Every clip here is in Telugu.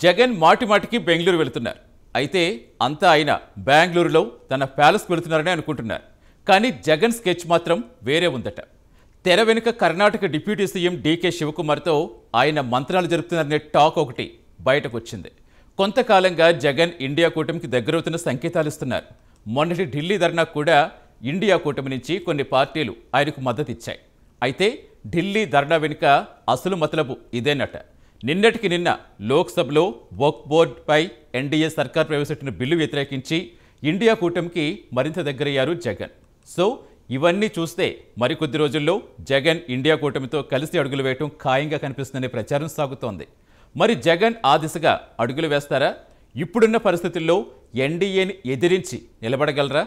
జగన్ మాటిమాటికి బెంగళూరు వెళుతున్నారు. అయితే అంతా ఆయన బెంగళూరులో తన ప్యాలెస్కి వెళుతున్నారని అనుకుంటున్నారు. కానీ జగన్ స్కెచ్ మాత్రం వేరే ఉందట. తెర వెనుక కర్ణాటక డిప్యూటీ సీఎం డీకే శివకుమార్తో ఆయన మంత్రాలు జరుపుతున్నారనే టాక్ ఒకటి బయటకు వచ్చింది. కొంతకాలంగా జగన్ ఇండియా కూటమికి దగ్గరవుతున్న సంకేతాలు ఇస్తున్నారు. మొన్నటి ఢిల్లీ ధర్నా కూడా ఇండియా కూటమి నుంచి కొన్ని పార్టీలు ఆయనకు మద్దతు ఇచ్చాయి. అయితే ఢిల్లీ ధర్నా వెనుక అసలు మతలబు ఇదేనట. నిన్నటికి నిన్న లోక్సభలో వక్ఫ్ బోర్డుపై ఎన్డీఏ సర్కార్ ప్రవేశపెట్టిన బిల్లు వ్యతిరేకించి ఇండియా కూటమికి మరింత దగ్గరయ్యారు జగన్. సో ఇవన్నీ చూస్తే మరికొద్ది రోజుల్లో జగన్ ఇండియా కూటమితో కలిసి అడుగులు వేయటం ఖాయంగా కనిపిస్తుందనే ప్రచారం సాగుతోంది. మరి జగన్ ఆ దిశగా అడుగులు వేస్తారా? ఇప్పుడున్న పరిస్థితుల్లో ఎన్డీఏని ఎదిరించి నిలబడగలరా?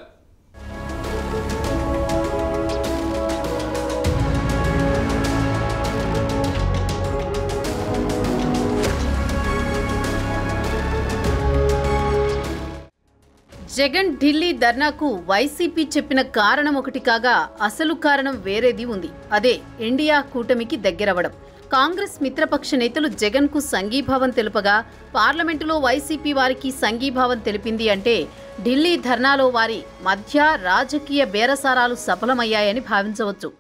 జగన్ ఢిల్లీ ధర్నాకు వైసీపీ చెప్పిన కారణం ఒకటి కాగా అసలు కారణం వేరేది ఉంది. అదే ఇండియా కూటమికి దగ్గరవడం. కాంగ్రెస్ మిత్రపక్ష నేతలు జగన్ కు సంఘీభావం తెలుపగా పార్లమెంటులో వైసీపీ వారికి సంఘీభావం తెలిపింది అంటే ఢిల్లీ ధర్నాలో వారి మధ్య రాజకీయ బేరసారాలు సఫలమయ్యాయని భావించవచ్చు.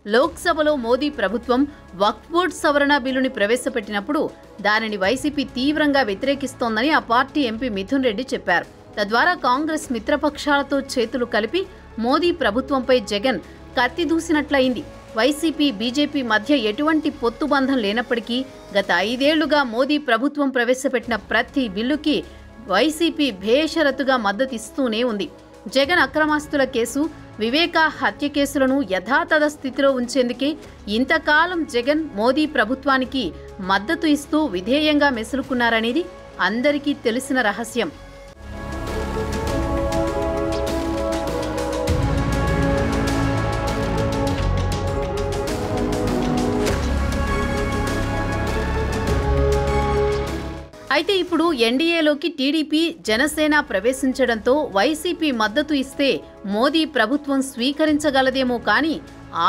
లోక్సభలో మోదీ ప్రభుత్వం వక్ఫ్ బోర్డు సవరణ బిల్లుని ప్రవేశపెట్టినప్పుడు దానిని వైసీపీ తీవ్రంగా వ్యతిరేకిస్తోందని ఆ పార్టీ ఎంపీ మిథున్ రెడ్డి చెప్పారు. తద్వారా కాంగ్రెస్ మిత్రపక్షాలతో చేతులు కలిపి మోదీ ప్రభుత్వంపై జగన్ కత్తి దూసినట్లయింది. వైసీపీ బీజేపీ మధ్య ఎటువంటి పొత్తుబంధం లేనప్పటికీ గత 5 ఏళ్లుగా మోదీ ప్రభుత్వం ప్రవేశపెట్టిన ప్రతి బిల్లుకి వైసీపీ భేషరతుగా మద్దతిస్తూనే ఉంది. జగన్ అక్రమాస్తుల కేసు, వివేకా హత్య కేసులను యథాతథ స్థితిలో ఉంచేందుకే ఇంతకాలం జగన్ మోదీ ప్రభుత్వానికి మద్దతు ఇస్తూ విధేయంగా మెసులుకున్నారనేది అందరికీ తెలిసిన రహస్యం. అయితే ఇప్పుడు ఎన్డీఏలోకి టీడీపీ, జనసేన ప్రవేశించడంతో వైసీపీ మద్దతు ఇస్తే మోదీ ప్రభుత్వం స్వీకరించగలదేమో కానీ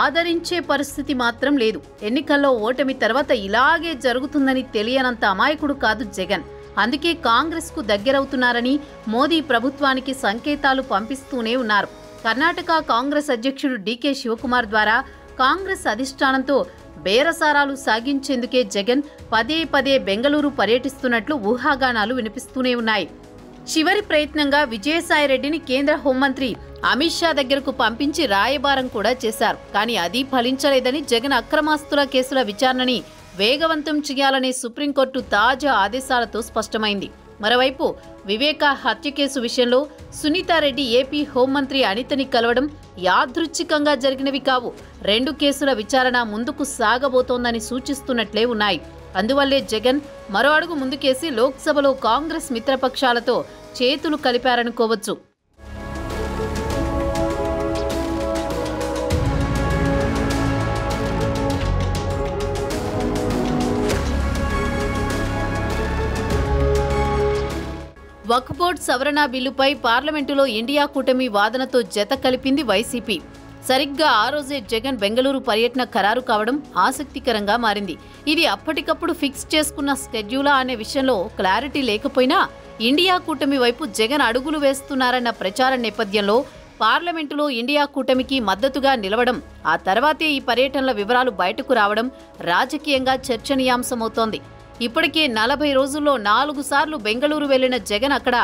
ఆదరించే పరిస్థితి మాత్రం లేదు. ఎన్నికల్లో ఓటమి తర్వాత ఇలాగే జరుగుతుందని తెలియనంత అమాయకుడు కాదు జగన్. అందుకే కాంగ్రెస్కు దగ్గరవుతున్నారని మోదీ ప్రభుత్వానికి సంకేతాలు పంపిస్తూనే ఉన్నారు. కర్ణాటక కాంగ్రెస్ అధ్యక్షుడు డీకే శివకుమార్ ద్వారా కాంగ్రెస్ అధిష్టానంతో బేరసారాలు సాగించేందుకే జగన్ పదే పదే బెంగళూరు పర్యటిస్తున్నట్లు ఊహాగానాలు వినిపిస్తూనే ఉన్నాయి. చివరి ప్రయత్నంగా విజయసాయిరెడ్డిని కేంద్ర హోంమంత్రి అమిత్ షా దగ్గరకు పంపించి రాయబారం కూడా చేశారు. కానీ అది ఫలించలేదని జగన్ అక్రమాస్తుల కేసుల విచారణని వేగవంతం చేయాలనే సుప్రీంకోర్టు తాజా ఆదేశాలతో స్పష్టమైంది. మరోవైపు వివేకా హత్య కేసు విషయంలో సునీతారెడ్డి ఏపీ హోంమంత్రి అనితని కలవడం యాదృచ్ఛికంగా జరిగినవి కావు. 2 కేసుల విచారణ ముందుకు సాగబోతోందని సూచిస్తున్నట్లే ఉన్నాయి. అందువల్లే జగన్ మరో అడుగు ముందుకేసి లోక్సభలో కాంగ్రెస్ మిత్రపక్షాలతో చేతులు కలిపారనుకోవచ్చు. వక్ఫ్ బోర్డు సవరణ బిల్లుపై పార్లమెంటులో ఇండియా కూటమి వాదనతో జత కలిపింది వైసీపీ. సరిగ్గా ఆ రోజే జగన్ బెంగళూరు పర్యటన ఖరారు కావడం ఆసక్తికరంగా మారింది. ఇది అప్పటికప్పుడు ఫిక్స్ చేసుకున్న స్కెడ్యూలా అనే విషయంలో క్లారిటీ లేకపోయినా ఇండియా కూటమి వైపు జగన్ అడుగులు వేస్తున్నారన్న ప్రచారం నేపథ్యంలో పార్లమెంటులో ఇండియా కూటమికి మద్దతుగా నిలవడం, ఆ తర్వాతే ఈ పర్యటనల వివరాలు బయటకు రావడం రాజకీయంగా చర్చనీయాంశమవుతోంది. ఇప్పటికే 40 రోజుల్లో 4 సార్లు బెంగళూరు వెళ్లిన జగన్ అక్కడ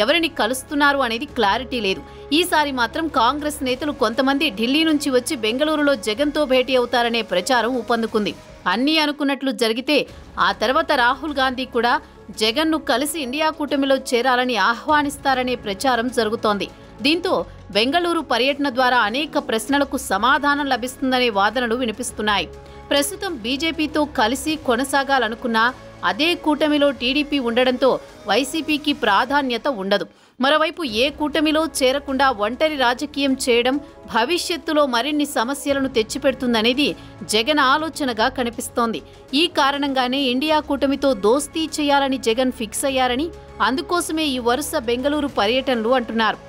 ఎవరిని కలుస్తున్నారు అనేది క్లారిటీ లేదు. ఈసారి మాత్రం కాంగ్రెస్ నేతలు కొంతమంది ఢిల్లీ నుంచి వచ్చి బెంగళూరులో జగన్తో భేటీ అవుతారనే ప్రచారం ఊపందుకుంది. అన్నీ అనుకున్నట్లు జరిగితే ఆ తర్వాత రాహుల్ గాంధీ కూడా జగన్ను కలిసి ఇండియా కూటమిలో చేరాలని ఆహ్వానిస్తారనే ప్రచారం జరుగుతోంది. దీంతో బెంగళూరు పర్యటన ద్వారా అనేక ప్రశ్నలకు సమాధానం లభిస్తుందనే వాదనలు వినిపిస్తున్నాయి. ప్రస్తుతం బీజేపీతో కలిసి కొనసాగాలనుకున్నా అదే కూటమిలో టీడీపీ ఉండడంతో వైసీపీకి ప్రాధాన్యత ఉండదు. మరోవైపు ఏ కూటమిలో చేరకుండా ఒంటరి రాజకీయం చేయడం భవిష్యత్తులో మరిన్ని సమస్యలను తెచ్చిపెడుతుందనేది జగన్ ఆలోచనగా కనిపిస్తోంది. ఈ కారణంగానే ఇండియా కూటమితో దోస్తీ చేయాలని జగన్ ఫిక్స్ అయ్యారని, అందుకోసమే ఈ వరుస బెంగళూరు పర్యటనలు అంటున్నారు.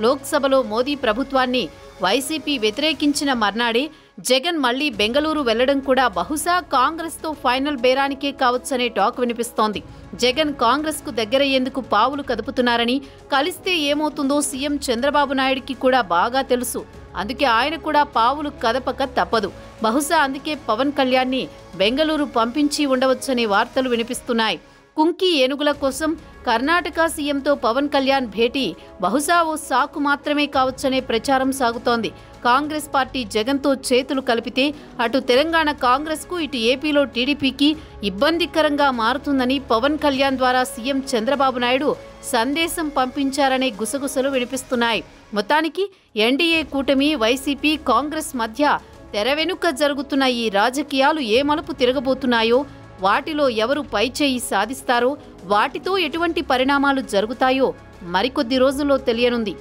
లోక్సభలో మోదీ ప్రభుత్వాన్ని వైసీపీ వ్యతిరేకించిన మర్నాడే జగన్ మళ్లీ బెంగళూరు వెళ్లడం కూడా బహుశా కాంగ్రెస్తో ఫైనల్ బేరానికే కావచ్చనే టాక్ వినిపిస్తోంది. జగన్ కాంగ్రెస్కు దగ్గరయ్యేందుకు పావులు కదుపుతున్నారని, కలిస్తే ఏమవుతుందో సీఎం చంద్రబాబు నాయుడికి కూడా బాగా తెలుసు. అందుకే ఆయన కూడా పావులు కదపక తప్పదు. బహుశా అందుకే పవన్ కళ్యాణ్ని బెంగళూరు పంపించి ఉండవచ్చనే వార్తలు వినిపిస్తున్నాయి. కుంకి ఏనుగుల కోసం కర్ణాటక సీఎంతో పవన్ కళ్యాణ్ భేటీ బహుశా ఓ సాకు మాత్రమే కావచ్చనే ప్రచారం సాగుతోంది. కాంగ్రెస్ పార్టీ జగన్తో చేతులు కలిపితే అటు తెలంగాణ కాంగ్రెస్కు, ఇటు ఏపీలో టీడీపీకి ఇబ్బందికరంగా మారుతుందని పవన్ కళ్యాణ్ ద్వారా సీఎం చంద్రబాబు నాయుడు సందేశం పంపించారనే గుసగుసలు వినిపిస్తున్నాయి. మొత్తానికి ఎన్డీఏ కూటమి, వైసీపీ, కాంగ్రెస్ మధ్య తెర వెనుక జరుగుతున్న ఈ రాజకీయాలు ఏ మలుపు తిరగబోతున్నాయో, వాటిలో ఎవరు పైచేయి సాధిస్తారో, వాటితో ఎటువంటి పరిణామాలు జరుగుతాయో మరికొద్ది రోజుల్లో తెలియనుంది.